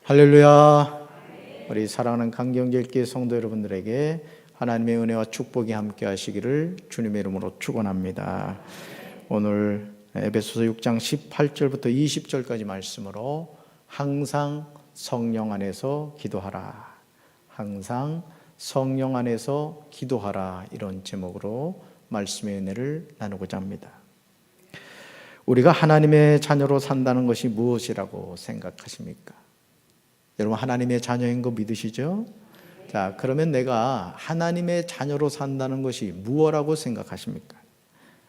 할렐루야. 우리 사랑하는 강경제일교회 성도 여러분들에게 하나님의 은혜와 축복이 함께 하시기를 주님의 이름으로 축원합니다. 오늘 에베소서 6장 18절부터 20절까지 말씀으로 항상 성령 안에서 기도하라, 항상 성령 안에서 기도하라, 이런 제목으로 말씀의 은혜를 나누고자 합니다. 우리가 하나님의 자녀로 산다는 것이 무엇이라고 생각하십니까? 여러분, 하나님의 자녀인 거 믿으시죠? 자, 그러면 내가 하나님의 자녀로 산다는 것이 무엇이라고 생각하십니까?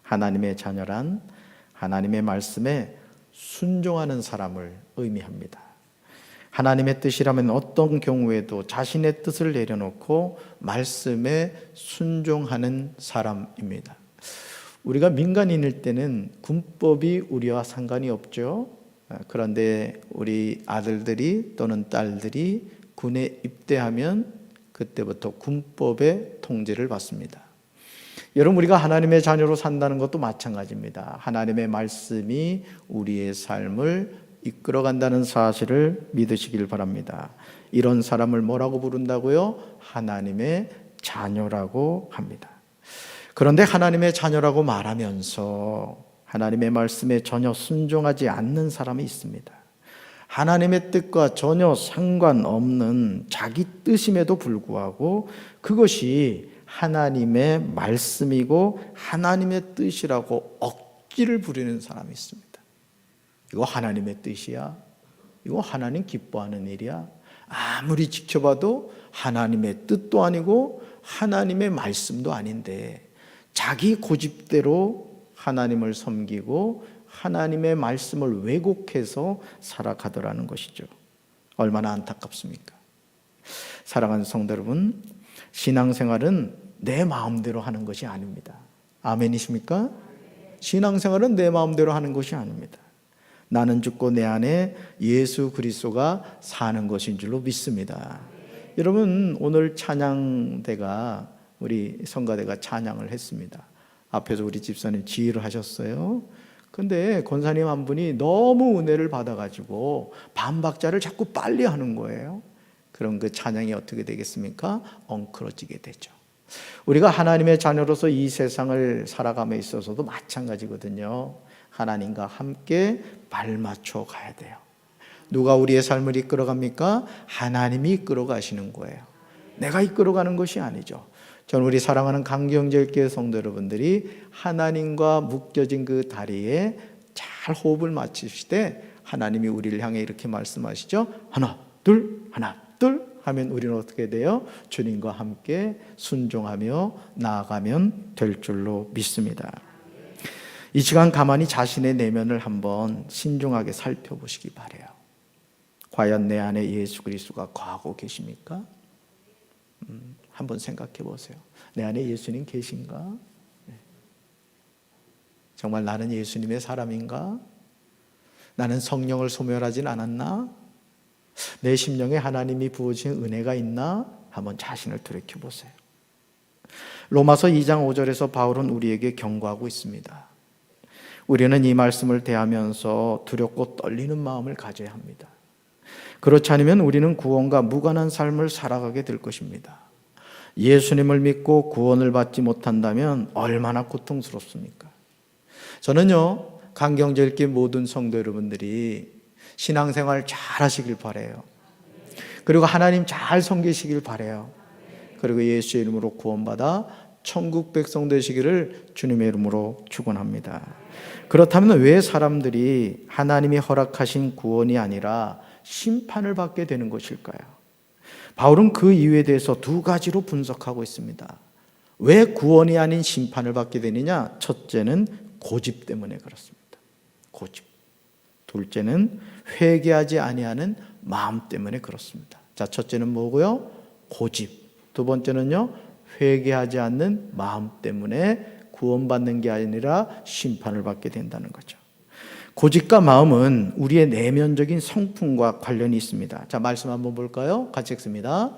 하나님의 자녀란 하나님의 말씀에 순종하는 사람을 의미합니다. 하나님의 뜻이라면 어떤 경우에도 자신의 뜻을 내려놓고 말씀에 순종하는 사람입니다. 우리가 민간인일 때는 군법이 우리와 상관이 없죠. 그런데 우리 아들들이 또는 딸들이 군에 입대하면 그때부터 군법의 통제를 받습니다. 여러분, 우리가 하나님의 자녀로 산다는 것도 마찬가지입니다. 하나님의 말씀이 우리의 삶을 이끌어간다는 사실을 믿으시길 바랍니다. 이런 사람을 뭐라고 부른다고요? 하나님의 자녀라고 합니다. 그런데 하나님의 자녀라고 말하면서 하나님의 말씀에 전혀 순종하지 않는 사람이 있습니다. 하나님의 뜻과 전혀 상관없는 자기 뜻임에도 불구하고 그것이 하나님의 말씀이고 하나님의 뜻이라고 억지를 부리는 사람이 있습니다. 이거 하나님의 뜻이야? 이거 하나님 기뻐하는 일이야? 아무리 지켜봐도 하나님의 뜻도 아니고 하나님의 말씀도 아닌데 자기 고집대로 하나님을 섬기고 하나님의 말씀을 왜곡해서 살아가더라는 것이죠. 얼마나 안타깝습니까? 사랑하는 성도 여러분, 신앙생활은 내 마음대로 하는 것이 아닙니다. 아멘이십니까? 신앙생활은 내 마음대로 하는 것이 아닙니다. 나는 죽고 내 안에 예수 그리스도가 사는 것인 줄로 믿습니다. 여러분, 오늘 찬양대가 우리 성가대가 찬양을 했습니다. 앞에서 우리 집사님 지휘를 하셨어요. 근데 권사님 한 분이 너무 은혜를 받아가지고 반박자를 자꾸 빨리 하는 거예요. 그럼 그 찬양이 어떻게 되겠습니까? 엉클어지게 되죠. 우리가 하나님의 자녀로서 이 세상을 살아감에 있어서도 마찬가지거든요. 하나님과 함께 발맞춰 가야 돼요. 누가 우리의 삶을 이끌어갑니까? 하나님이 이끌어가시는 거예요. 내가 이끌어가는 것이 아니죠. 저는 우리 사랑하는 강경제일교회 성도 여러분들이 하나님과 묶여진 그 다리에 잘 호흡을 맞추실 때 하나님이 우리를 향해 이렇게 말씀하시죠. 하나, 둘, 하나, 둘 하면 우리는 어떻게 돼요? 주님과 함께 순종하며 나아가면 될 줄로 믿습니다. 이 시간 가만히 자신의 내면을 한번 신중하게 살펴보시기 바라요. 과연 내 안에 예수 그리스도가 거하고 계십니까? 한번 생각해 보세요. 내 안에 예수님 계신가? 정말 나는 예수님의 사람인가? 나는 성령을 소멸하진 않았나? 내 심령에 하나님이 부어주신 은혜가 있나? 한번 자신을 돌이켜 보세요. 로마서 2장 5절에서 바울은 우리에게 경고하고 있습니다. 우리는 이 말씀을 대하면서 두렵고 떨리는 마음을 가져야 합니다. 그렇지 않으면 우리는 구원과 무관한 삶을 살아가게 될 것입니다. 예수님을 믿고 구원을 받지 못한다면 얼마나 고통스럽습니까? 저는요, 강경제일교회 모든 성도 여러분들이 신앙생활 잘 하시길 바라요. 그리고 하나님 잘 섬기시길 바라요. 그리고 예수의 이름으로 구원받아 천국 백성 되시기를 주님의 이름으로 축원합니다. 그렇다면 왜 사람들이 하나님이 허락하신 구원이 아니라 심판을 받게 되는 것일까요? 바울은 그 이유에 대해서 두 가지로 분석하고 있습니다. 왜 구원이 아닌 심판을 받게 되느냐? 첫째는 고집 때문에 그렇습니다. 고집. 둘째는 회개하지 아니하는 마음 때문에 그렇습니다. 자, 첫째는 뭐고요? 고집. 두 번째는요, 회개하지 않는 마음 때문에 구원받는 게 아니라 심판을 받게 된다는 거죠. 고집과 마음은 우리의 내면적인 성품과 관련이 있습니다. 자, 말씀 한번 볼까요? 같이 읽습니다.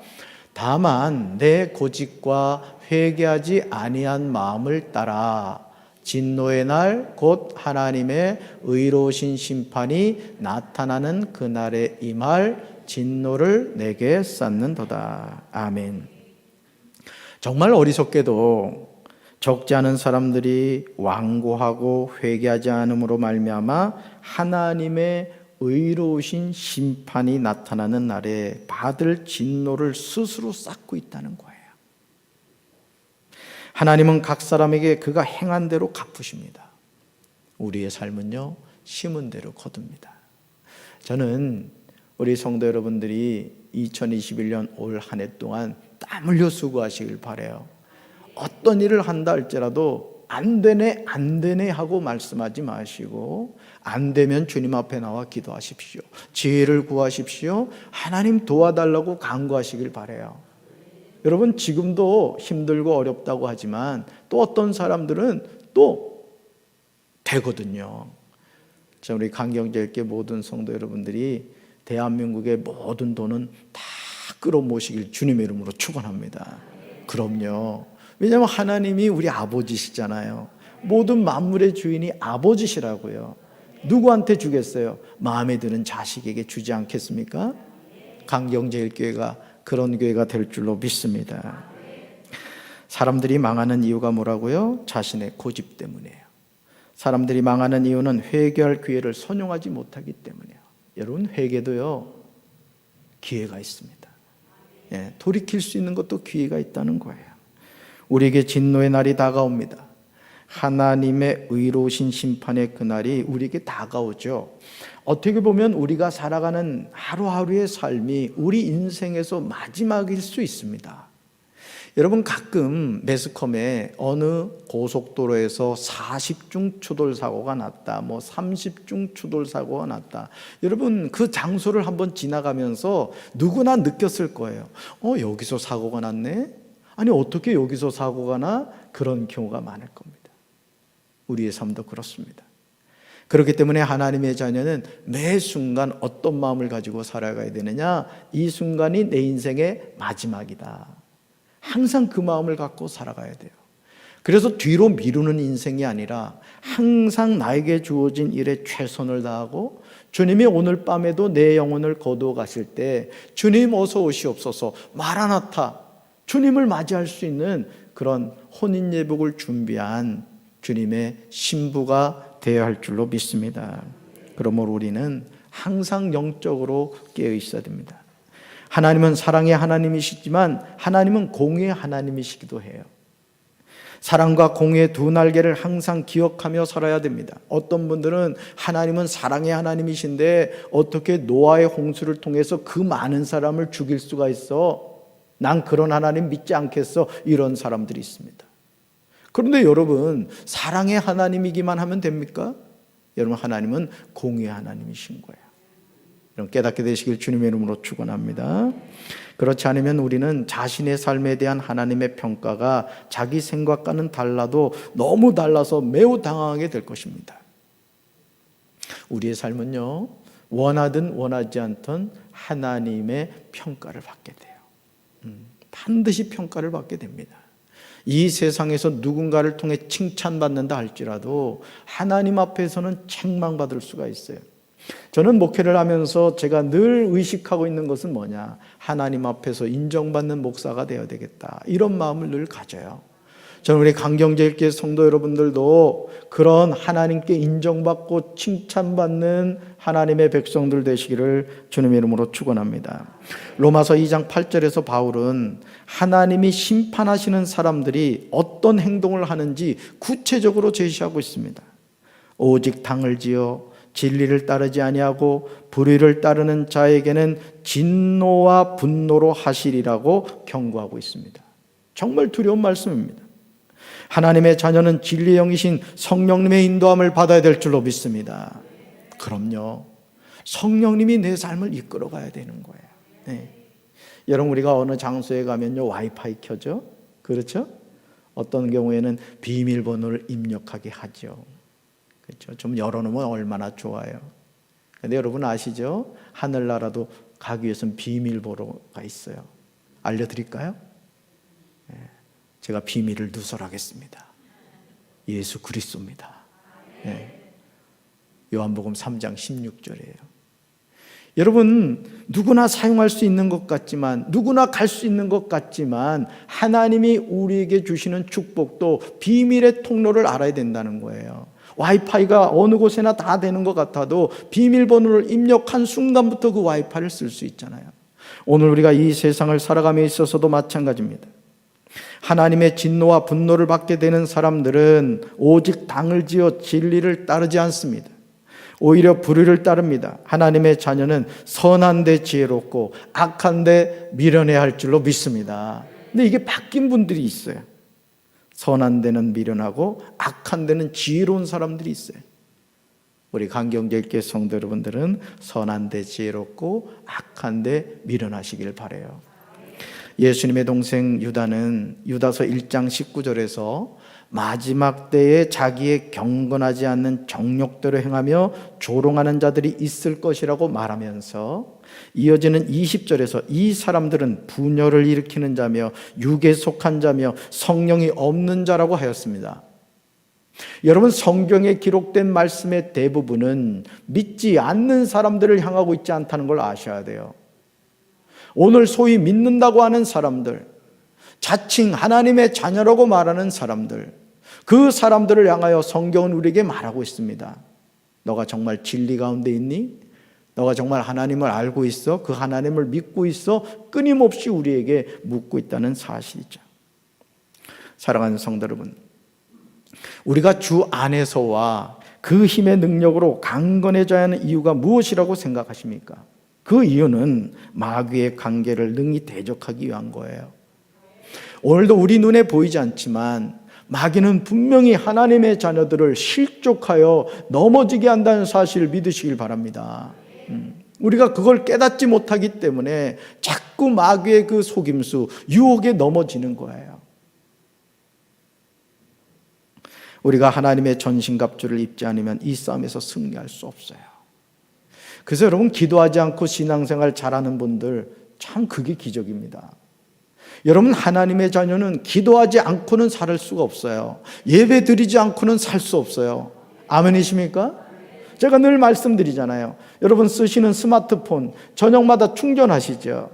다만 내 고집과 회개하지 아니한 마음을 따라 진노의 날 곧 하나님의 의로우신 심판이 나타나는 그날에 임할 진노를 내게 쌓는도다. 아멘. 정말 어리석게도 적지 않은 사람들이 완고하고 회개하지 않음으로 말미암아 하나님의 의로우신 심판이 나타나는 날에 받을 진노를 스스로 쌓고 있다는 거예요. 하나님은 각 사람에게 그가 행한 대로 갚으십니다. 우리의 삶은요, 심은 대로 거둡니다. 저는 우리 성도 여러분들이 2021년 올 한 해 동안 땀 흘려 수고하시길 바라요. 어떤 일을 한다 할지라도 안 되네 안 되네 하고 말씀하지 마시고, 안 되면 주님 앞에 나와 기도하십시오. 지혜를 구하십시오. 하나님 도와달라고 간구하시길 바라요. 여러분, 지금도 힘들고 어렵다고 하지만 또 어떤 사람들은 또 되거든요. 자, 우리 강경제일교 모든 성도 여러분들이 대한민국의 모든 돈은 다 끌어모시길 주님의 이름으로 축원합니다. 그럼요. 왜냐하면 하나님이 우리 아버지시잖아요. 모든 만물의 주인이 아버지시라고요. 누구한테 주겠어요? 마음에 드는 자식에게 주지 않겠습니까? 강경제일교회가 그런 교회가 될 줄로 믿습니다. 사람들이 망하는 이유가 뭐라고요? 자신의 고집 때문이에요. 사람들이 망하는 이유는 회개할 기회를 선용하지 못하기 때문이에요. 여러분, 회개도요, 기회가 있습니다. 예, 돌이킬 수 있는 것도 기회가 있다는 거예요. 우리에게 진노의 날이 다가옵니다. 하나님의 의로우신 심판의 그날이 우리에게 다가오죠. 어떻게 보면 우리가 살아가는 하루하루의 삶이 우리 인생에서 마지막일 수 있습니다. 여러분, 가끔 매스컴에 어느 고속도로에서 40중 추돌 사고가 났다, 30중 추돌 사고가 났다. 여러분, 그 장소를 한번 지나가면서 누구나 느꼈을 거예요. 여기서 사고가 났네? 아니, 어떻게 여기서 사고가 나? 그런 경우가 많을 겁니다. 우리의 삶도 그렇습니다. 그렇기 때문에 하나님의 자녀는 매 순간 어떤 마음을 가지고 살아가야 되느냐? 이 순간이 내 인생의 마지막이다. 항상 그 마음을 갖고 살아가야 돼요. 그래서 뒤로 미루는 인생이 아니라 항상 나에게 주어진 일에 최선을 다하고, 주님이 오늘 밤에도 내 영혼을 거두어 가실 때 주님 어서 오시옵소서, 마라나타, 주님을 맞이할 수 있는 그런 혼인 예복을 준비한 주님의 신부가 되어야 할 줄로 믿습니다. 그러므로 우리는 항상 영적으로 깨어 있어야 됩니다. 하나님은 사랑의 하나님이시지만 하나님은 공의의 하나님이시기도 해요. 사랑과 공의의 두 날개를 항상 기억하며 살아야 됩니다. 어떤 분들은 하나님은 사랑의 하나님이신데 어떻게 노아의 홍수를 통해서 그 많은 사람을 죽일 수가 있어? 난 그런 하나님 믿지 않겠어? 이런 사람들이 있습니다. 그런데 여러분, 사랑의 하나님이기만 하면 됩니까? 여러분, 하나님은 공의의 하나님이신 거예요. 여러분, 깨닫게 되시길 주님의 이름으로 축원합니다. 그렇지 않으면 우리는 자신의 삶에 대한 하나님의 평가가 자기 생각과는 달라도 너무 달라서 매우 당황하게 될 것입니다. 우리의 삶은요, 원하든 원하지 않든 하나님의 평가를 받게 돼요. 반드시 평가를 받게 됩니다. 이 세상에서 누군가를 통해 칭찬받는다 할지라도 하나님 앞에서는 책망받을 수가 있어요. 저는 목회를 하면서 제가 늘 의식하고 있는 것은 뭐냐? 하나님 앞에서 인정받는 목사가 되어야 되겠다, 이런 마음을 늘 가져요. 저는 우리 강경제일교회 성도 여러분들도 그런 하나님께 인정받고 칭찬받는 하나님의 백성들 되시기를 주님의 이름으로 축원합니다. 로마서 2장 8절에서 바울은 하나님이 심판하시는 사람들이 어떤 행동을 하는지 구체적으로 제시하고 있습니다. 오직 당을 지어 진리를 따르지 아니하고 불의를 따르는 자에게는 진노와 분노로 하시리라고 경고하고 있습니다. 정말 두려운 말씀입니다. 하나님의 자녀는 진리의 영이신 성령님의 인도함을 받아야 될 줄로 믿습니다. 그럼요, 성령님이 내 삶을 이끌어 가야 되는 거예요. 네. 여러분, 우리가 어느 장소에 가면요, 와이파이 켜죠? 그렇죠? 어떤 경우에는 비밀번호를 입력하게 하죠. 그렇죠? 좀 열어놓으면 얼마나 좋아요. 근데 여러분 아시죠? 하늘나라도 가기 위해서는 비밀번호가 있어요. 알려드릴까요? 네. 제가 비밀을 누설하겠습니다. 예수 그리스도입니다. 네. 요한복음 3장 16절이에요. 여러분, 누구나 사용할 수 있는 것 같지만, 누구나 갈 수 있는 것 같지만, 하나님이 우리에게 주시는 축복도 비밀의 통로를 알아야 된다는 거예요. 와이파이가 어느 곳에나 다 되는 것 같아도 비밀번호를 입력한 순간부터 그 와이파이를 쓸 수 있잖아요. 오늘 우리가 이 세상을 살아감에 있어서도 마찬가지입니다. 하나님의 진노와 분노를 받게 되는 사람들은 오직 당을 지어 진리를 따르지 않습니다. 오히려 불의를 따릅니다. 하나님의 자녀는 선한 데 지혜롭고 악한 데 미련해야 할 줄로 믿습니다. 근데 이게 바뀐 분들이 있어요. 선한 데는 미련하고 악한 데는 지혜로운 사람들이 있어요. 우리 강경제일교회 성도 여러분들은 선한 데 지혜롭고 악한 데 미련하시길 바라요. 예수님의 동생 유다는 유다서 1장 19절에서 마지막 때에 자기의 경건하지 않는 정욕대로 행하며 조롱하는 자들이 있을 것이라고 말하면서 이어지는 20절에서 이 사람들은 분열을 일으키는 자며 육에 속한 자며 성령이 없는 자라고 하였습니다. 여러분, 성경에 기록된 말씀의 대부분은 믿지 않는 사람들을 향하고 있지 않다는 걸 아셔야 돼요. 오늘 소위 믿는다고 하는 사람들, 자칭 하나님의 자녀라고 말하는 사람들, 그 사람들을 향하여 성경은 우리에게 말하고 있습니다. 너가 정말 진리 가운데 있니? 너가 정말 하나님을 알고 있어? 그 하나님을 믿고 있어? 끊임없이 우리에게 묻고 있다는 사실이죠. 사랑하는 성도 여러분, 우리가 주 안에서와 그 힘의 능력으로 강건해져야 하는 이유가 무엇이라고 생각하십니까? 그 이유는 마귀의 관계를 능히 대적하기 위한 거예요. 오늘도 우리 눈에 보이지 않지만 마귀는 분명히 하나님의 자녀들을 실족하여 넘어지게 한다는 사실을 믿으시길 바랍니다. 우리가 그걸 깨닫지 못하기 때문에 자꾸 마귀의 그 속임수, 유혹에 넘어지는 거예요. 우리가 하나님의 전신갑주를 입지 않으면 이 싸움에서 승리할 수 없어요. 그래서 여러분, 기도하지 않고 신앙생활 잘하는 분들 참 그게 기적입니다. 여러분, 하나님의 자녀는 기도하지 않고는 살 수가 없어요. 예배 드리지 않고는 살 수 없어요. 아멘이십니까? 제가 늘 말씀드리잖아요. 여러분 쓰시는 스마트폰 저녁마다 충전하시죠.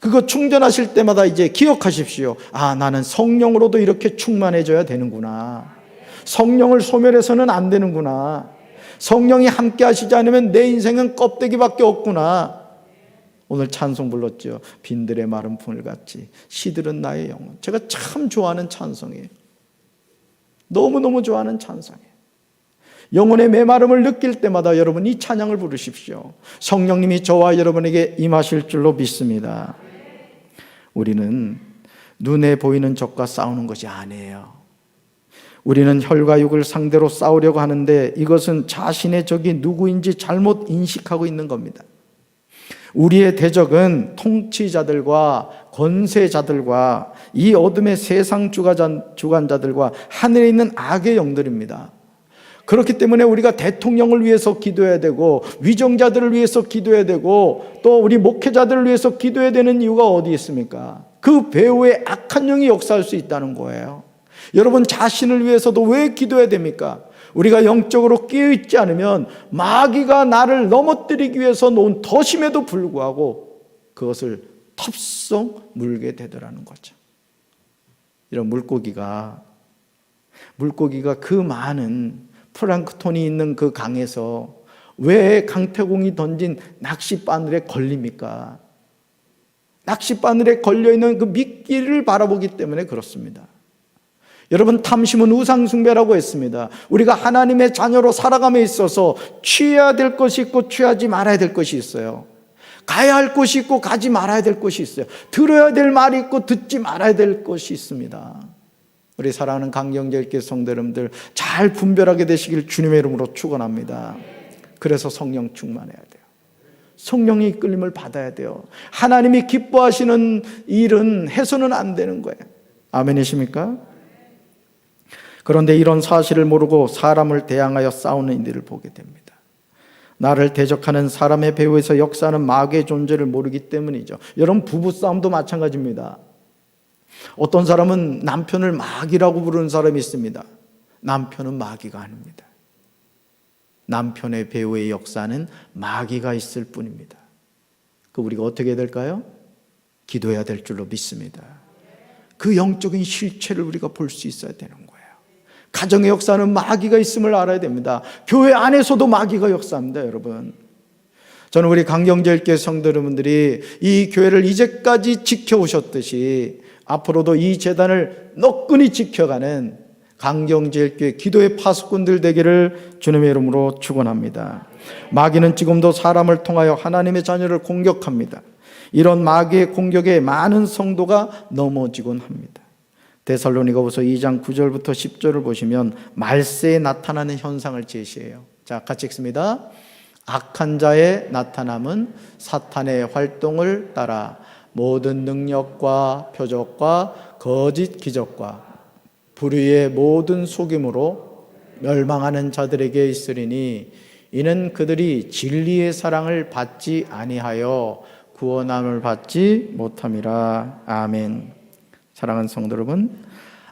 그거 충전하실 때마다 이제 기억하십시오. 아, 나는 성령으로도 이렇게 충만해져야 되는구나. 성령을 소멸해서는 안 되는구나. 성령이 함께 하시지 않으면 내 인생은 껍데기밖에 없구나. 오늘 찬송 불렀죠. 빈들의 마른 풀같이 시들은 나의 영혼. 제가 참 좋아하는 찬송이에요. 너무너무 좋아하는 찬송이에요. 영혼의 메마름을 느낄 때마다 여러분 이 찬양을 부르십시오. 성령님이 저와 여러분에게 임하실 줄로 믿습니다. 우리는 눈에 보이는 적과 싸우는 것이 아니에요. 우리는 혈과 육을 상대로 싸우려고 하는데 이것은 자신의 적이 누구인지 잘못 인식하고 있는 겁니다. 우리의 대적은 통치자들과 권세자들과 이 어둠의 세상 주관자들과 하늘에 있는 악의 영들입니다. 그렇기 때문에 우리가 대통령을 위해서 기도해야 되고 위정자들을 위해서 기도해야 되고 또 우리 목회자들을 위해서 기도해야 되는 이유가 어디 있습니까? 그 배후에 악한 영이 역사할 수 있다는 거예요. 여러분 자신을 위해서도 왜 기도해야 됩니까? 우리가 영적으로 깨어있지 않으면 마귀가 나를 넘어뜨리기 위해서 놓은 덫임에도 불구하고 그것을 텁썩 물게 되더라는 거죠. 이런 물고기가 그 많은 플랑크톤이 있는 그 강에서 왜 강태공이 던진 낚싯바늘에 걸립니까? 낚싯바늘에 걸려있는 그 미끼를 바라보기 때문에 그렇습니다. 여러분, 탐심은 우상숭배라고 했습니다. 우리가 하나님의 자녀로 살아감에 있어서 취해야 될 것이 있고 취하지 말아야 될 것이 있어요. 가야 할 곳이 있고 가지 말아야 될 것이 있어요. 들어야 될 말이 있고 듣지 말아야 될 것이 있습니다. 우리 사랑하는 강경제일교회 성도 여러분들 잘 분별하게 되시길 주님의 이름으로 축원합니다. 그래서 성령 충만해야 돼요. 성령의 이끌림을 받아야 돼요. 하나님이 기뻐하시는 일은 해서는 안 되는 거예요. 아멘이십니까? 그런데 이런 사실을 모르고 사람을 대항하여 싸우는 이들을 보게 됩니다. 나를 대적하는 사람의 배후에서 역사하는 마귀의 존재를 모르기 때문이죠. 여러분, 부부싸움도 마찬가지입니다. 어떤 사람은 남편을 마귀라고 부르는 사람이 있습니다. 남편은 마귀가 아닙니다. 남편의 배후의 역사는 마귀가 있을 뿐입니다. 그 우리가 어떻게 해야 될까요? 기도해야 될 줄로 믿습니다. 그 영적인 실체를 우리가 볼 수 있어야 되는 거예요. 가정의 역사는 마귀가 있음을 알아야 됩니다. 교회 안에서도 마귀가 역사합니다, 여러분. 저는 우리 강경제일교회 성도 여러분들이 이 교회를 이제까지 지켜오셨듯이 앞으로도 이 재단을 너끈히 지켜가는 강경제일교회 기도의 파수꾼들 되기를 주님의 이름으로 축원합니다. 마귀는 지금도 사람을 통하여 하나님의 자녀를 공격합니다. 이런 마귀의 공격에 많은 성도가 넘어지곤 합니다. 데살로니가후서 2장 9절부터 10절을 보시면 말세에 나타나는 현상을 제시해요. 자, 같이 읽습니다. 악한 자의 나타남은 사탄의 활동을 따라 모든 능력과 표적과 거짓 기적과 불의의 모든 속임으로 멸망하는 자들에게 있으리니 이는 그들이 진리의 사랑을 받지 아니하여 구원함을 받지 못함이라. 아멘. 사랑하는 성도 여러분,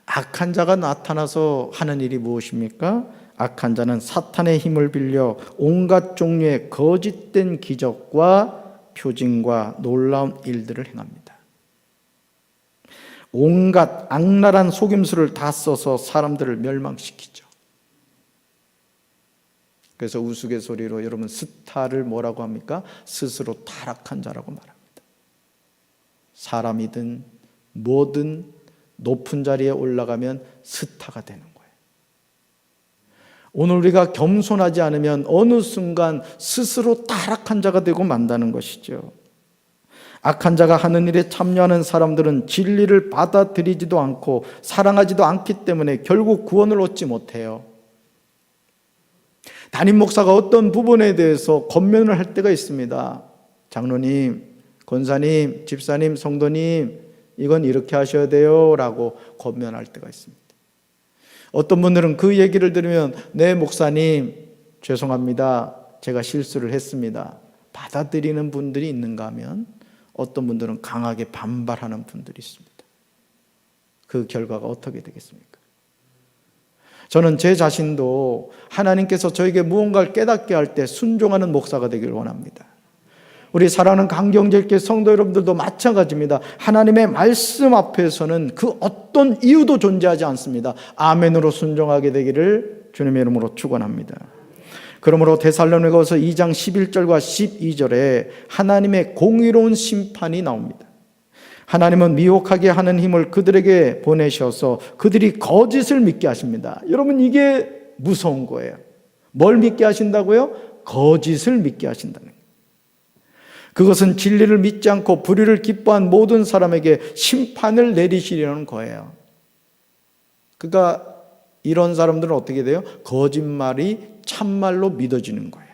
악한 자가 나타나서 하는 일이 무엇입니까? 악한 자는 사탄의 힘을 빌려 온갖 종류의 거짓된 기적과 표징과 놀라운 일들을 행합니다. 온갖 악랄한 속임수를 다 써서 사람들을 멸망시키죠. 그래서 우스갯소리로 여러분 스타를 뭐라고 합니까? 스스로 타락한 자라고 말합니다. 사람이든 뭐든 높은 자리에 올라가면 스타가 되는 거예요. 오늘 우리가 겸손하지 않으면 어느 순간 스스로 타락한 자가 되고 만다는 것이죠. 악한 자가 하는 일에 참여하는 사람들은 진리를 받아들이지도 않고 사랑하지도 않기 때문에 결국 구원을 얻지 못해요. 담임 목사가 어떤 부분에 대해서 권면을 할 때가 있습니다. 장로님, 권사님, 집사님, 성도님, 이건 이렇게 하셔야 돼요 라고 권면할 때가 있습니다. 어떤 분들은 그 얘기를 들으면 네 목사님 죄송합니다, 제가 실수를 했습니다, 받아들이는 분들이 있는가 하면 어떤 분들은 강하게 반발하는 분들이 있습니다. 그 결과가 어떻게 되겠습니까? 저는 제 자신도 하나님께서 저에게 무언가를 깨닫게 할 때 순종하는 목사가 되기를 원합니다. 우리 사랑하는 강경제일교회 성도 여러분들도 마찬가지입니다. 하나님의 말씀 앞에서는 그 어떤 이유도 존재하지 않습니다. 아멘으로 순종하게 되기를 주님의 이름으로 축원합니다. 그러므로 데살로니가후서 2장 11절과 12절에 하나님의 공의로운 심판이 나옵니다. 하나님은 미혹하게 하는 힘을 그들에게 보내셔서 그들이 거짓을 믿게 하십니다. 여러분, 이게 무서운 거예요. 뭘 믿게 하신다고요? 거짓을 믿게 하신다는 거예요. 그것은 진리를 믿지 않고 불의를 기뻐한 모든 사람에게 심판을 내리시려는 거예요. 그러니까 이런 사람들은 어떻게 돼요? 거짓말이 참말로 믿어지는 거예요.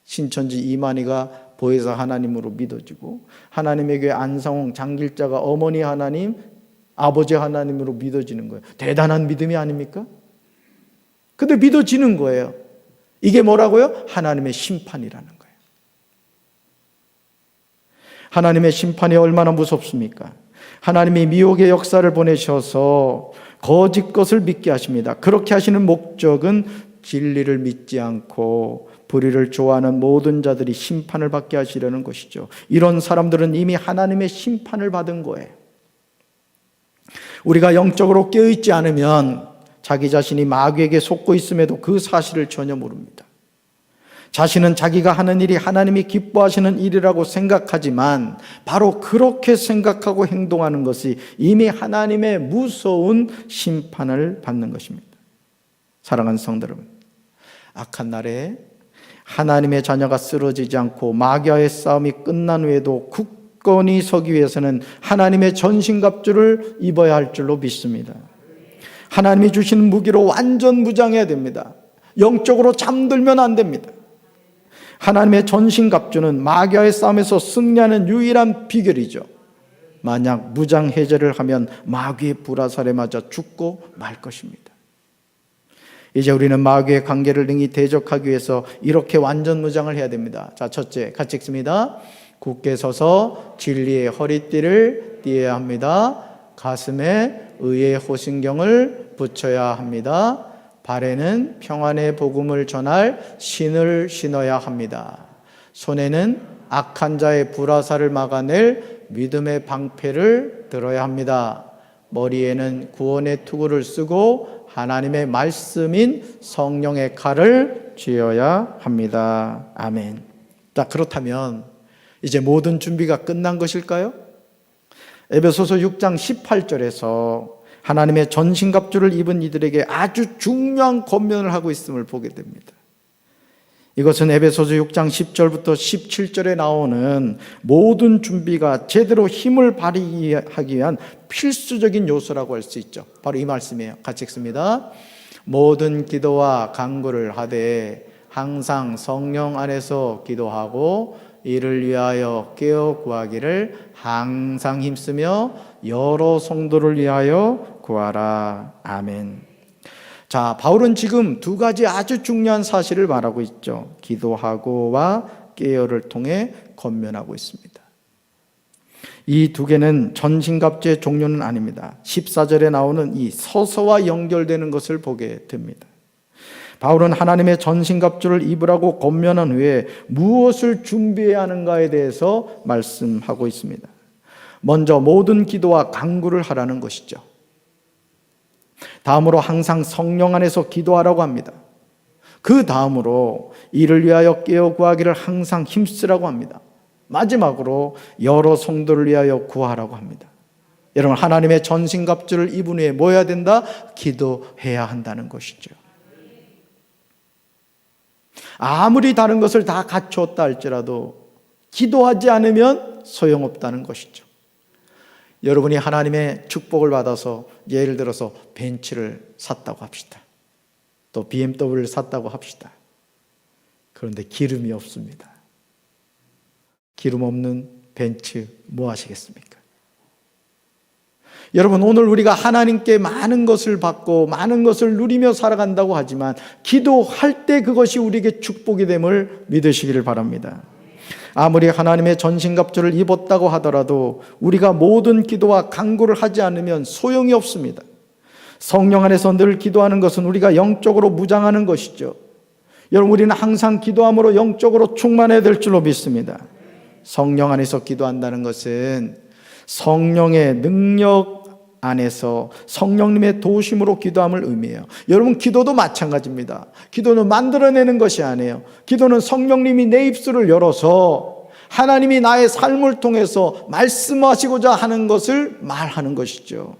신천지 이만희가 보혜사 하나님으로 믿어지고, 하나님의 교회 안상홍 장길자가 어머니 하나님, 아버지 하나님으로 믿어지는 거예요. 대단한 믿음이 아닙니까? 근데 믿어지는 거예요. 이게 뭐라고요? 하나님의 심판이라는 거예요. 하나님의 심판이 얼마나 무섭습니까? 하나님이 미혹의 역사를 보내셔서 거짓 것을 믿게 하십니다. 그렇게 하시는 목적은 진리를 믿지 않고 불의를 좋아하는 모든 자들이 심판을 받게 하시려는 것이죠. 이런 사람들은 이미 하나님의 심판을 받은 거예요. 우리가 영적으로 깨어있지 않으면 자기 자신이 마귀에게 속고 있음에도 그 사실을 전혀 모릅니다. 자신은 자기가 하는 일이 하나님이 기뻐하시는 일이라고 생각하지만 바로 그렇게 생각하고 행동하는 것이 이미 하나님의 무서운 심판을 받는 것입니다. 사랑하는 성도 여러분, 악한 날에 하나님의 자녀가 쓰러지지 않고 마귀와의 싸움이 끝난 후에도 굳건히 서기 위해서는 하나님의 전신갑주를 입어야 할 줄로 믿습니다. 하나님이 주신 무기로 완전 무장해야 됩니다. 영적으로 잠들면 안 됩니다. 하나님의 전신갑주는 마귀와의 싸움에서 승리하는 유일한 비결이죠. 만약 무장해제를 하면 마귀의 불화살에 맞아 죽고 말 것입니다. 이제 우리는 마귀의 관계를 능히 대적하기 위해서 이렇게 완전 무장을 해야 됩니다. 자, 첫째, 같이 읽습니다. 굳게 서서 진리의 허리띠를 띠어야 합니다. 가슴에 의의 호신경을 붙여야 합니다. 발에는 평안의 복음을 전할 신을 신어야 합니다. 손에는 악한 자의 불화살을 막아낼 믿음의 방패를 들어야 합니다. 머리에는 구원의 투구를 쓰고 하나님의 말씀인 성령의 칼을 쥐어야 합니다. 아멘. 자, 그렇다면 이제 모든 준비가 끝난 것일까요? 에베소서 6장 18절에서 하나님의 전신갑주를 입은 이들에게 아주 중요한 권면을 하고 있음을 보게 됩니다. 이것은 에베소서 6장 10절부터 17절에 나오는 모든 준비가 제대로 힘을 발휘하기 위한 필수적인 요소라고 할 수 있죠. 바로 이 말씀이에요. 같이 읽습니다. 모든 기도와 간구를 하되 항상 성령 안에서 기도하고 이를 위하여 깨어 구하기를 항상 힘쓰며 여러 성도를 위하여 구하라. 아멘. 자, 바울은 지금 두 가지 아주 중요한 사실을 말하고 있죠. 기도하고와 깨어를 통해 권면하고 있습니다. 이 두 개는 전신갑주의 종류는 아닙니다. 14절에 나오는 이 서서와 연결되는 것을 보게 됩니다. 바울은 하나님의 전신갑주를 입으라고 권면한 후에 무엇을 준비해야 하는가에 대해서 말씀하고 있습니다. 먼저 모든 기도와 간구를 하라는 것이죠. 다음으로 항상 성령 안에서 기도하라고 합니다. 그 다음으로 이를 위하여 깨어 구하기를 항상 힘쓰라고 합니다. 마지막으로 여러 성도를 위하여 구하라고 합니다. 여러분, 하나님의 전신갑주를 입은 후에 뭐 해야 된다? 기도해야 한다는 것이죠. 아무리 다른 것을 다 갖추었다 할지라도 기도하지 않으면 소용없다는 것이죠. 여러분이 하나님의 축복을 받아서 예를 들어서 벤츠를 샀다고 합시다. 또 BMW를 샀다고 합시다. 그런데 기름이 없습니다. 기름 없는 벤츠 뭐 하시겠습니까? 여러분, 오늘 우리가 하나님께 많은 것을 받고 많은 것을 누리며 살아간다고 하지만 기도할 때 그것이 우리에게 축복이 됨을 믿으시기를 바랍니다. 아무리 하나님의 전신갑주를 입었다고 하더라도 우리가 모든 기도와 간구를 하지 않으면 소용이 없습니다. 성령 안에서 늘 기도하는 것은 우리가 영적으로 무장하는 것이죠. 여러분, 우리는 항상 기도함으로 영적으로 충만해야 될 줄로 믿습니다. 성령 안에서 기도한다는 것은 성령의 능력 안에서 성령님의 도우심으로 기도함을 의미해요. 여러분, 기도도 마찬가지입니다. 기도는 만들어내는 것이 아니에요. 기도는 성령님이 내 입술을 열어서 하나님이 나의 삶을 통해서 말씀하시고자 하는 것을 말하는 것이죠.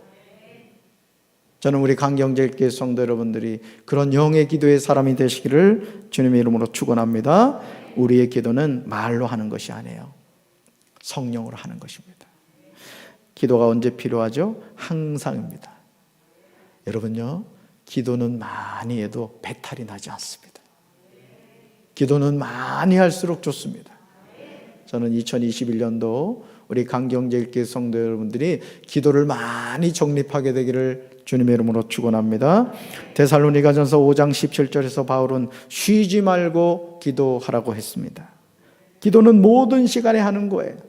저는 우리 강경제일교회 성도 여러분들이 그런 영의 기도의 사람이 되시기를 주님의 이름으로 축원합니다. 우리의 기도는 말로 하는 것이 아니에요. 성령으로 하는 것입니다. 기도가 언제 필요하죠? 항상입니다. 여러분요, 기도는 많이 해도 배탈이 나지 않습니다. 기도는 많이 할수록 좋습니다. 저는 2021년도 우리 강경제일교회 성도 여러분들이 기도를 많이 정립하게 되기를 주님의 이름으로 축원합니다. 데살로니가전서 5장 17절에서 바울은 쉬지 말고 기도하라고 했습니다. 기도는 모든 시간에 하는 거예요.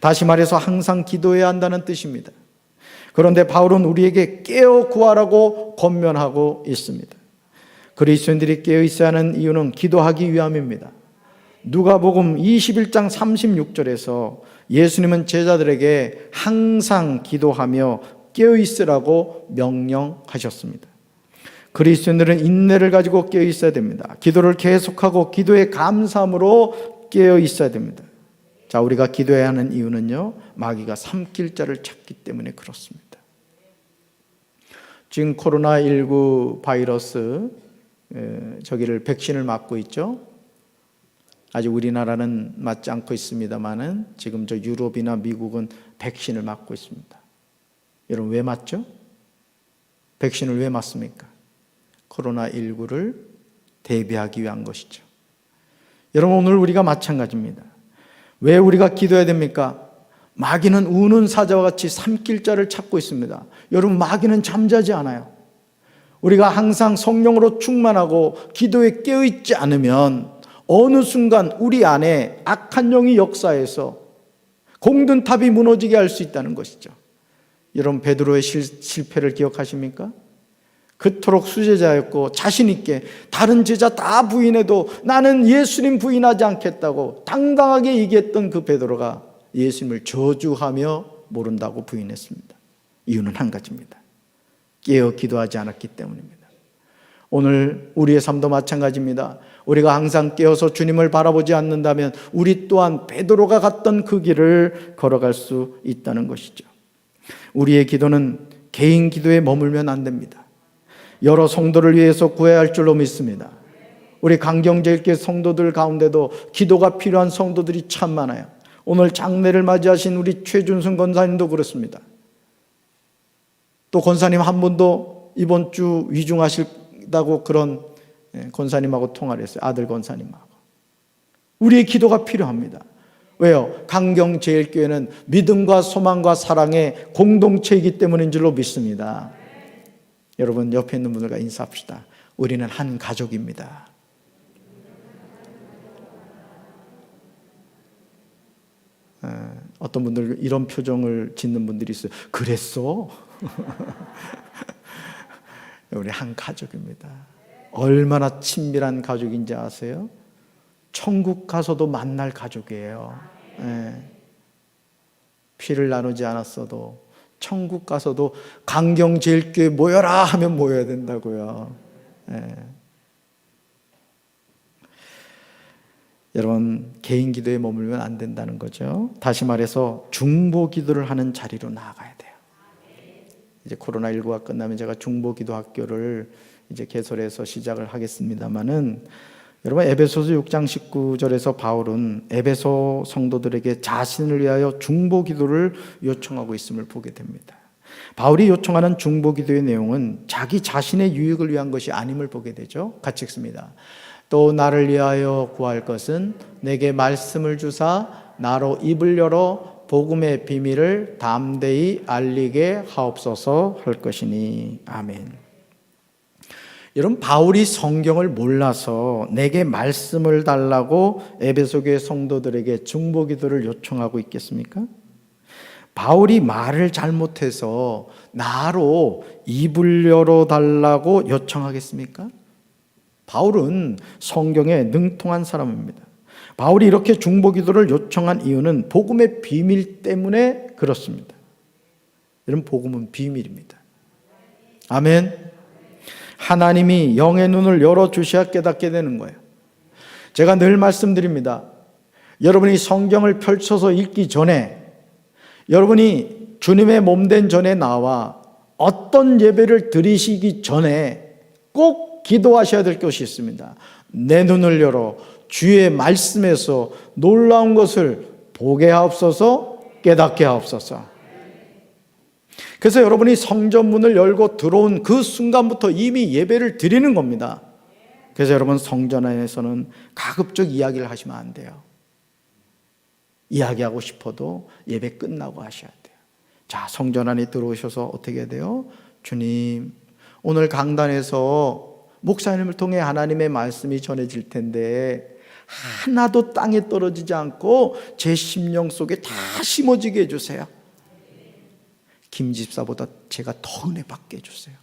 다시 말해서 항상 기도해야 한다는 뜻입니다. 그런데 바울은 우리에게 깨어 구하라고 권면하고 있습니다. 그리스도인들이 깨어 있어야 하는 이유는 기도하기 위함입니다. 누가복음 21장 36절에서 예수님은 제자들에게 항상 기도하며 깨어 있으라고 명령하셨습니다. 그리스도인들은 인내를 가지고 깨어 있어야 됩니다. 기도를 계속하고 기도의 감사함으로 깨어 있어야 됩니다. 자, 우리가 기도해야 하는 이유는요, 마귀가 삼킬 자를 찾기 때문에 그렇습니다. 지금 코로나19 바이러스 저기를 백신을 맞고 있죠. 아직 우리나라는 맞지 않고 있습니다만은 지금 저 유럽이나 미국은 백신을 맞고 있습니다. 여러분, 왜 맞죠? 백신을 왜 맞습니까? 코로나19를 대비하기 위한 것이죠. 여러분, 오늘 우리가 마찬가지입니다. 왜 우리가 기도해야 됩니까? 마귀는 우는 사자와 같이 삼킬 자를 찾고 있습니다. 여러분, 마귀는 잠자지 않아요. 우리가 항상 성령으로 충만하고 기도에 깨어있지 않으면 어느 순간 우리 안에 악한 영이 역사해서 공든 탑이 무너지게 할 수 있다는 것이죠. 여러분, 베드로의 실패를 기억하십니까? 그토록 수제자였고 자신 있게 다른 제자 다 부인해도 나는 예수님 부인하지 않겠다고 당당하게 얘기했던 그 베드로가 예수님을 저주하며 모른다고 부인했습니다. 이유는 한 가지입니다. 깨어 기도하지 않았기 때문입니다. 오늘 우리의 삶도 마찬가지입니다. 우리가 항상 깨어서 주님을 바라보지 않는다면 우리 또한 베드로가 갔던 그 길을 걸어갈 수 있다는 것이죠. 우리의 기도는 개인 기도에 머물면 안 됩니다. 여러 성도를 위해서 구해야 할 줄로 믿습니다. 우리 강경제일교회 성도들 가운데도 기도가 필요한 성도들이 참 많아요. 오늘 장례를 맞이하신 우리 최준승 권사님도 그렇습니다. 또 권사님 한 분도 이번 주 위중하시다고 그런 권사님하고 통화를 했어요. 아들 권사님하고. 우리의 기도가 필요합니다. 왜요? 강경제일교회는 믿음과 소망과 사랑의 공동체이기 때문인 줄로 믿습니다. 여러분 옆에 있는 분들과 인사합시다. 우리는 한 가족입니다. 어떤 분들 이런 표정을 짓는 분들이 있어요. 그랬어? 우리 한 가족입니다. 얼마나 친밀한 가족인지 아세요? 천국 가서도 만날 가족이에요. 피를 나누지 않았어도 천국 가서도 강경제일교회 모여라 하면 모여야 된다고요. 여러분 개인 기도에 머물면 안 된다는 거죠. 다시 말해서 중보 기도를 하는 자리로 나아가야 돼요. 이제 코로나19가 끝나면 제가 중보 기도 학교를 이제 개설해서 시작을 하겠습니다만은 여러분 에베소서 6장 19절에서 바울은 에베소 성도들에게 자신을 위하여 중보 기도를 요청하고 있음을 보게 됩니다. 바울이 요청하는 중보 기도의 내용은 자기 자신의 유익을 위한 것이 아님을 보게 되죠. 같이 읽습니다. 또 나를 위하여 구할 것은 내게 말씀을 주사 나로 입을 열어 복음의 비밀을 담대히 알리게 하옵소서 할 것이니. 아멘. 여러분 바울이 성경을 몰라서 내게 말씀을 달라고 에베소 교회 성도들에게 중보 기도를 요청하고 있겠습니까? 바울이 말을 잘못해서 나로 입을 열어 달라고 요청하겠습니까? 바울은 성경에 능통한 사람입니다. 바울이 이렇게 중보 기도를 요청한 이유는 복음의 비밀 때문에 그렇습니다. 여러분 복음은 비밀입니다. 아멘. 하나님이 영의 눈을 열어주셔야 깨닫게 되는 거예요. 제가 늘 말씀드립니다. 여러분이 성경을 펼쳐서 읽기 전에 여러분이 주님의 몸된 전에 나와 어떤 예배를 드리시기 전에 꼭 기도하셔야 될 것이 있습니다. 내 눈을 열어 주의 말씀에서 놀라운 것을 보게 하옵소서, 깨닫게 하옵소서. 그래서 여러분이 성전문을 열고 들어온 그 순간부터 이미 예배를 드리는 겁니다. 그래서 여러분 성전 안에서는 가급적 이야기를 하시면 안 돼요. 이야기하고 싶어도 예배 끝나고 하셔야 돼요. 자, 성전 안에 들어오셔서 어떻게 해야 돼요? 주님, 오늘 강단에서 목사님을 통해 하나님의 말씀이 전해질 텐데 하나도 땅에 떨어지지 않고 제 심령 속에 다 심어지게 해주세요. 김 집사보다 제가 더 은혜 받게 해주세요.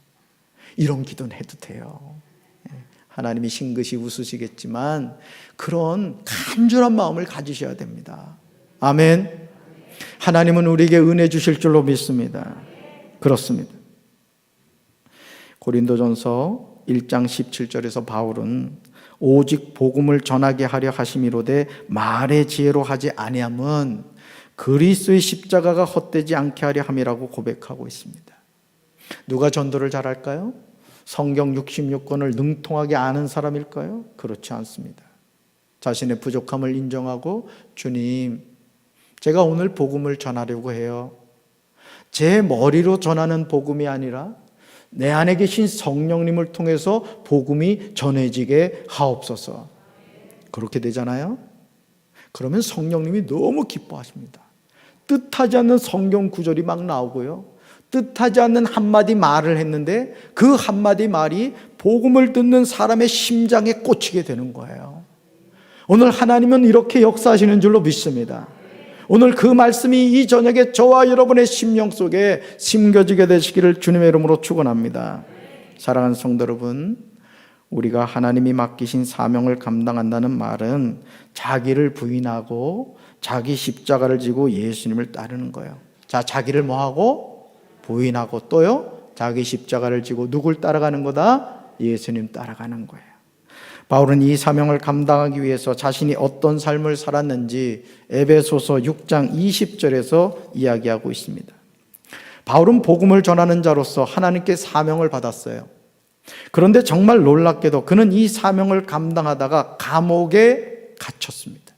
이런 기도는 해도 돼요. 하나님이 싱긋이 웃으시겠지만 그런 간절한 마음을 가지셔야 됩니다. 아멘. 하나님은 우리에게 은혜 주실 줄로 믿습니다. 그렇습니다. 고린도전서 1장 17절에서 바울은 오직 복음을 전하게 하려 하심이로되 말의 지혜로 하지 아니함은 그리스도의 십자가가 헛되지 않게 하려 함이라고 고백하고 있습니다. 누가 전도를 잘할까요? 성경 66권을 능통하게 아는 사람일까요? 그렇지 않습니다. 자신의 부족함을 인정하고 주님, 제가 오늘 복음을 전하려고 해요. 제 머리로 전하는 복음이 아니라 내 안에 계신 성령님을 통해서 복음이 전해지게 하옵소서. 그렇게 되잖아요. 그러면 성령님이 너무 기뻐하십니다. 뜻하지 않는 성경 구절이 막 나오고요. 뜻하지 않는 한마디 말을 했는데 그 한마디 말이 복음을 듣는 사람의 심장에 꽂히게 되는 거예요. 오늘 하나님은 이렇게 역사하시는 줄로 믿습니다. 오늘 그 말씀이 이 저녁에 저와 여러분의 심령 속에 심겨지게 되시기를 주님의 이름으로 축원합니다. 사랑하는 성도 여러분, 우리가 하나님이 맡기신 사명을 감당한다는 말은 자기를 부인하고 자기 십자가를 지고 예수님을 따르는 거예요. 자, 자기를 뭐하고? 부인하고 또요? 자기 십자가를 지고 누굴 따라가는 거다? 예수님 따라가는 거예요. 바울은 이 사명을 감당하기 위해서 자신이 어떤 삶을 살았는지 에베소서 6장 20절에서 이야기하고 있습니다. 바울은 복음을 전하는 자로서 하나님께 사명을 받았어요. 그런데 정말 놀랍게도 그는 이 사명을 감당하다가 감옥에 갇혔습니다.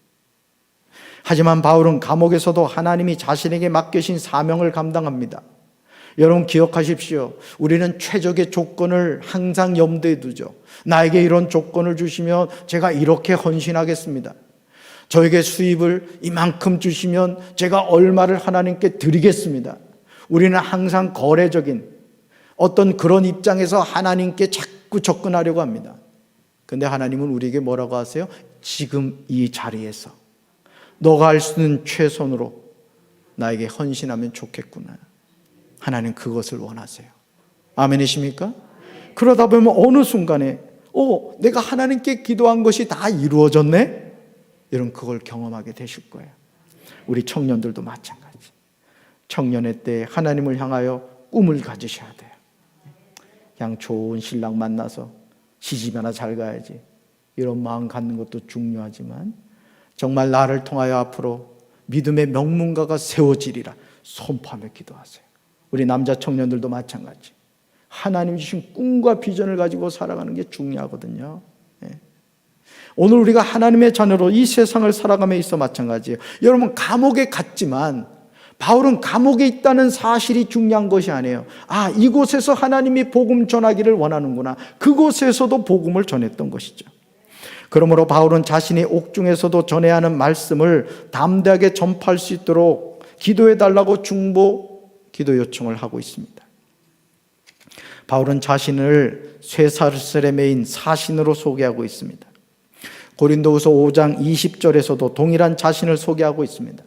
하지만 바울은 감옥에서도 하나님이 자신에게 맡기신 사명을 감당합니다. 여러분 기억하십시오. 우리는 최적의 조건을 항상 염두에 두죠. 나에게 이런 조건을 주시면 제가 이렇게 헌신하겠습니다. 저에게 수입을 이만큼 주시면 제가 얼마를 하나님께 드리겠습니다. 우리는 항상 거래적인 어떤 그런 입장에서 하나님께 자꾸 접근하려고 합니다. 근데 하나님은 우리에게 뭐라고 하세요? 지금 이 자리에서 너가 할 수 있는 최선으로 나에게 헌신하면 좋겠구나. 하나님 그것을 원하세요. 아멘이십니까? 그러다 보면 어느 순간에 내가 하나님께 기도한 것이 다 이루어졌네? 여러분 그걸 경험하게 되실 거예요. 우리 청년들도 마찬가지. 청년의 때 하나님을 향하여 꿈을 가지셔야 돼요. 그냥 좋은 신랑 만나서 시집 하나 잘 가야지 이런 마음 갖는 것도 중요하지만 정말 나를 통하여 앞으로 믿음의 명문가가 세워지리라 선포하며 기도하세요. 우리 남자 청년들도 마찬가지. 하나님 주신 꿈과 비전을 가지고 살아가는 게 중요하거든요. 오늘 우리가 하나님의 자녀로 이 세상을 살아감에 있어 마찬가지예요. 여러분 감옥에 갔지만 바울은 감옥에 있다는 사실이 중요한 것이 아니에요. 이곳에서 하나님이 복음 전하기를 원하는구나. 그곳에서도 복음을 전했던 것이죠. 그러므로 바울은 자신이 옥중에서도 전해야 하는 말씀을 담대하게 전파할 수 있도록 기도해달라고 기도 요청을 하고 있습니다. 바울은 자신을 쇠사슬에 매인 사신으로 소개하고 있습니다. 고린도후서 5장 20절에서도 동일한 자신을 소개하고 있습니다.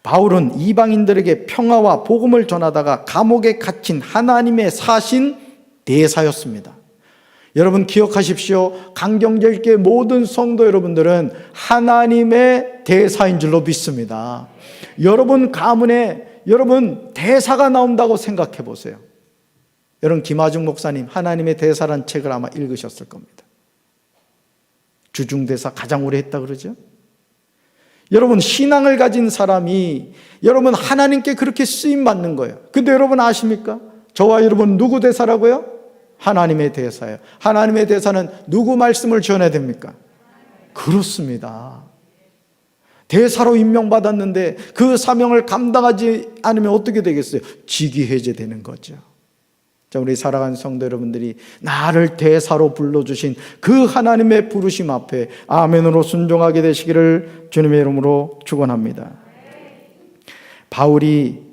바울은 이방인들에게 평화와 복음을 전하다가 감옥에 갇힌 하나님의 사신 대사였습니다. 여러분 기억하십시오. 강경제일교회 모든 성도 여러분들은 하나님의 대사인 줄로 믿습니다. 여러분 가문에 대사가 나온다고 생각해 보세요. 여러분 김하중 목사님 하나님의 대사란 책을 아마 읽으셨을 겁니다. 주중대사 가장 오래 했다 그러죠. 여러분 신앙을 가진 사람이 여러분 하나님께 그렇게 쓰임받는 거예요. 근데 여러분 아십니까? 저와 여러분 누구 대사라고요? 하나님의 대사예요. 하나님의 대사는 누구 말씀을 전해야 됩니까? 그렇습니다. 대사로 임명받았는데 그 사명을 감당하지 않으면 어떻게 되겠어요? 직위 해제되는 거죠. 자, 우리 사랑하는 성도 여러분들이 나를 대사로 불러주신 그 하나님의 부르심 앞에 아멘으로 순종하게 되시기를 주님의 이름으로 축원합니다. 바울이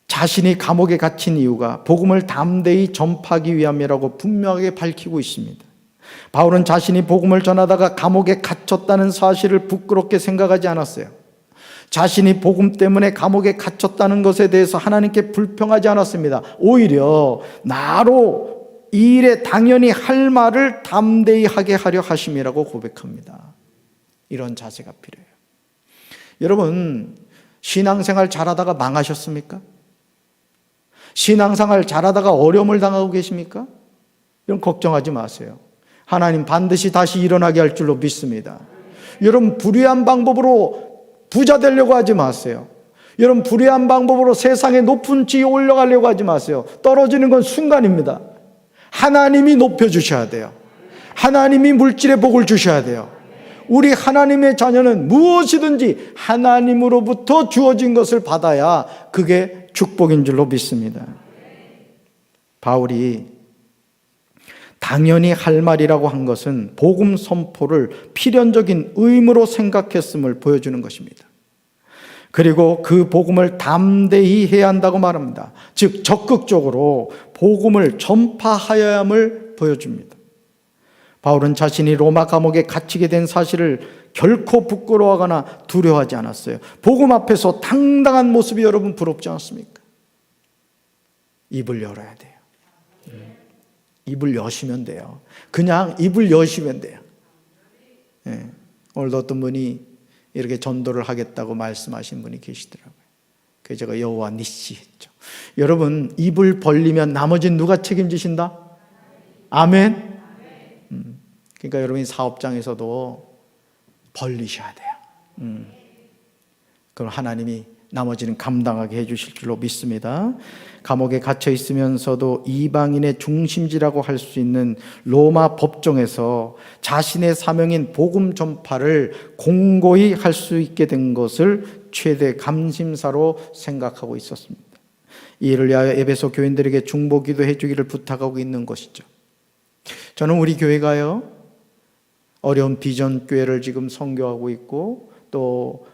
자신이 감옥에 갇힌 이유가 복음을 담대히 전파하기 위함이라고 분명하게 밝히고 있습니다. 바울은 자신이 복음을 전하다가 감옥에 갇혔다는 사실을 부끄럽게 생각하지 않았어요. 자신이 복음 때문에 감옥에 갇혔다는 것에 대해서 하나님께 불평하지 않았습니다. 오히려 나로 이 일에 당연히 할 말을 담대히 하게 하려 하심이라고 고백합니다. 이런 자세가 필요해요. 여러분 신앙생활 잘하다가 망하셨습니까? 신앙생활 잘하다가 어려움을 당하고 계십니까? 이런 걱정하지 마세요. 하나님 반드시 다시 일어나게 할 줄로 믿습니다. 여러분 불의한 방법으로 부자 되려고 하지 마세요. 여러분 불의한 방법으로 세상의 높은 지위에 올라가려고 하지 마세요. 떨어지는 건 순간입니다. 하나님이 높여주셔야 돼요. 하나님이 물질의 복을 주셔야 돼요. 우리 하나님의 자녀는 무엇이든지 하나님으로부터 주어진 것을 받아야 그게 축복인 줄로 믿습니다. 바울이 당연히 할 말이라고 한 것은 복음 선포를 필연적인 의무로 생각했음을 보여주는 것입니다. 그리고 그 복음을 담대히 해야 한다고 말합니다. 즉 적극적으로 복음을 전파하여야 함을 보여줍니다. 바울은 자신이 로마 감옥에 갇히게 된 사실을 결코 부끄러워하거나 두려워하지 않았어요. 복음 앞에서 당당한 모습이 여러분 부럽지 않습니까? 입을 열어야 돼요. 입을 여시면 돼요. 그냥 입을 여시면 돼요. 예. 오늘도 어떤 분이 이렇게 전도를 하겠다고 말씀하신 분이 계시더라고요. 그래서 제가 여호와 니시 했죠. 여러분, 입을 벌리면 나머지는 누가 책임지신다? 아멘. 그러니까 여러분이 사업장에서도 벌리셔야 돼요. 그럼 하나님이 나머지는 감당하게 해주실 줄로 믿습니다. 감옥에 갇혀 있으면서도 이방인의 중심지라고 할 수 있는 로마 법정에서 자신의 사명인 복음 전파를 공고히 할 수 있게 된 것을 최대 감심사로 생각하고 있었습니다. 이를 위하여 에베소 교인들에게 중보 기도해 주기를 부탁하고 있는 것이죠. 저는 우리 교회가요, 어려운 비전 교회를 지금 선교하고 있고 또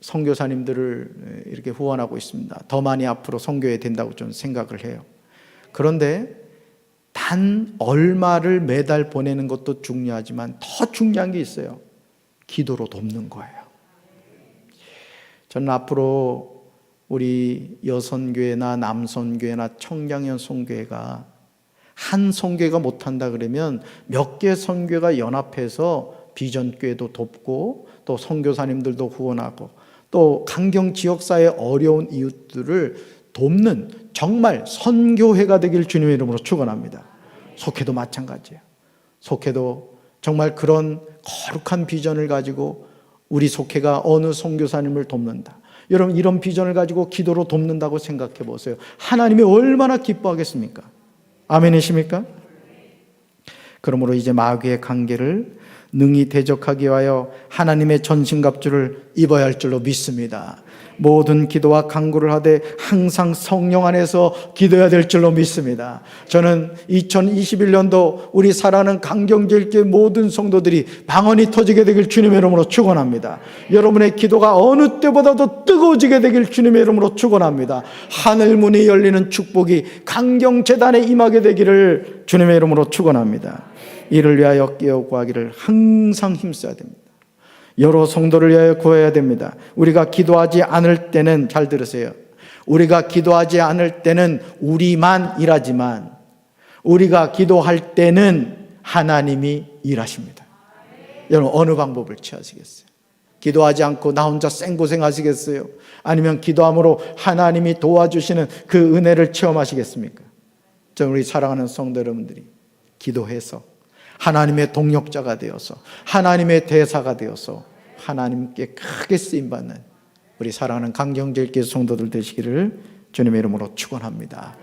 선교사님들을 이렇게 후원하고 있습니다. 더 많이 앞으로 선교해야 된다고 저는 생각을 해요. 그런데 단 얼마를 매달 보내는 것도 중요하지만 더 중요한 게 있어요. 기도로 돕는 거예요. 저는 앞으로 우리 여선교회나 남선교회나 청량연 선교회가 한 선교회가 못한다 그러면 몇 개 선교회가 연합해서 비전교회도 돕고 또 선교사님들도 후원하고 또 강경 지역사회 어려운 이웃들을 돕는 정말 선교회가 되길 주님의 이름으로 축원합니다. 속회도 마찬가지예요. 속회도 정말 그런 거룩한 비전을 가지고 우리 속회가 어느 선교사님을 돕는다. 여러분, 이런 비전을 가지고 기도로 돕는다고 생각해 보세요. 하나님이 얼마나 기뻐하겠습니까? 아멘이십니까? 그러므로 이제 마귀의 관계를 능히 대적하기 위하여 하나님의 전신갑주를 입어야 할 줄로 믿습니다. 모든 기도와 간구를 하되 항상 성령 안에서 기도해야 될 줄로 믿습니다. 저는 2021년도 우리 사랑하는 강경제일교회 모든 성도들이 방언이 터지게 되길 주님의 이름으로 축원합니다. 여러분의 기도가 어느 때보다도 뜨거워지게 되길 주님의 이름으로 축원합니다. 하늘 문이 열리는 축복이 강경재단에 임하게 되기를 주님의 이름으로 축원합니다. 이를 위하여 깨어 구하기를 항상 힘써야 됩니다. 여러 성도를 위하여 구해야 됩니다. 우리가 기도하지 않을 때는, 잘 들으세요, 우리가 기도하지 않을 때는 우리만 일하지만 우리가 기도할 때는 하나님이 일하십니다. 여러분, 어느 방법을 취하시겠어요? 기도하지 않고 나 혼자 생고생 하시겠어요? 아니면 기도함으로 하나님이 도와주시는 그 은혜를 체험하시겠습니까? 저는 우리 사랑하는 성도 여러분들이 기도해서 하나님의 동력자가 되어서 하나님의 대사가 되어서 하나님께 크게 쓰임받는 우리 사랑하는 강경제일교회 성도들 되시기를 주님의 이름으로 축원합니다.